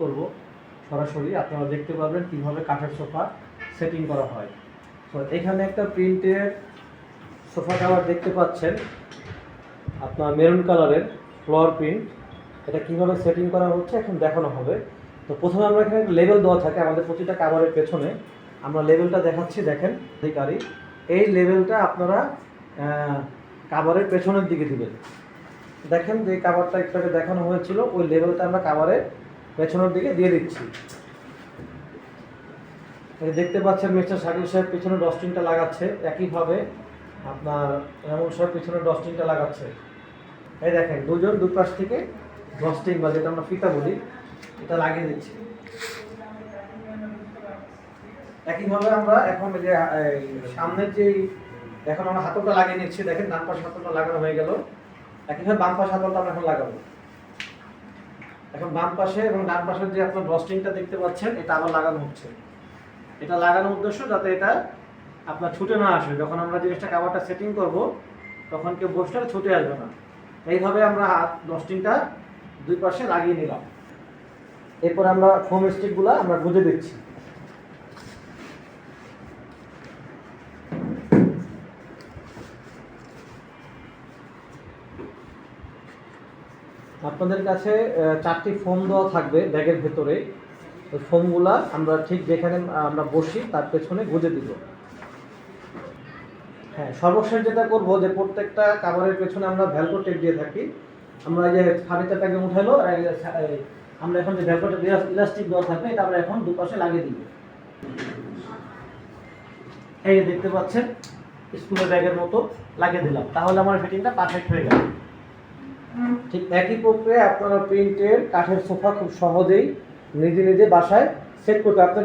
করব সরাসরি আপনারা দেখতে পাবেন কিভাবে কাঠের সোফা সেটিং করা হয়। তো এখানে একটা প্রিন্টের সোফা কাভার দেখতে পাচ্ছেন আপনার মেরুন কালারের ফ্লোর প্রিন্ট। এটা কিভাবে সেটিং করা হচ্ছে এখন দেখানো হবে। তো প্রথমে আমরা এখানে লেবেল দেওয়া থাকে আমাদের প্রতিটা কাভারের পেছনে, আমরা লেবেলটা দেখাচ্ছি। দেখেন অধিকারী, এই লেবেলটা আপনারা কাভারের পেছনের দিকে দিবেন। দেখেন যে কাভারটা একটু আগে দেখানো হয়েছিল, ওই লেবেলটা আমরা কাভারের পেছনের দিকে দিয়ে দিচ্ছি। এই দেখতে পাচ্ছেন মিস্টার শাকিল সাহেব পিছনে ডস্টিংটা লাগাচ্ছে, একইভাবে আপনার এমন সাহেব পিছনে ডস্টিংটা লাগাচ্ছে। এই দেখেন দুজন দুই পাশ থেকে ডস্টিং বা যেটা আমরা ফিতা বলি এটা লাগিয়ে দিচ্ছি। একইভাবে আমরা এখন যে সামনের যে এখন আমরা হাতলটা লাগিয়ে নিচ্ছি। দেখেন ডান পাশ হাতলটা লাগানো হয়ে গেল, একইভাবে বাম পাশ হাতলটা আমরা এখন লাগাবো। এখন বাম পাশে এবং ডান পাশের যে আপনার ডস্টিংটা দেখতে পাচ্ছেন এটা আবার লাগানো হচ্ছে। এটা লাগানোর উদ্দেশ্য যাতে এটা আপনার ছুটে না আসে, যখন আমরা জিনিসটা কাভারটা সেটিং করব তখন কেউ বসলে ছুটে আসবে না। এইভাবে আমরা ডস্টিংটা দুই পাশে লাগিয়ে নিলাম। এরপর আমরা ফোম স্টিকগুলো আমরা গুঁজে দিচ্ছি। আপনাদের কাছে 4টি ফোম দেওয়া থাকবে ব্যাগের ভেতরে। ওই ফোমগুলা আমরা ঠিক যেখানে আমরা বসি তার পেছনে গুঁজে দিব। হ্যাঁ, সর্বশেষ যেটা করব যে প্রত্যেকটা কাভারের পেছনে আমরা ভ্যালভো টেপ দিয়ে থাকি। আমরা এই যে ফার্নিচারটাকে উঠাইলো, আমরা এখন যে ভ্যালভোটা ইলাস্টিক দেওয়া থাকবে এটা আমরা এখন দুপাশে লাগিয়ে দিব। এই যে দেখতে পাচ্ছেন স্কুলের ব্যাগের মতো লাগিয়ে দিলাম, তাহলে আমার ফিটিংটা পারফেক্ট হয়ে গেল। ঠিক একই প্রক্রিয়ায় আপনারা প্রিন্টের কাঠের সোফা খুব সহজেই নিজে নিজে বাসায় সেট করতে আপনাকে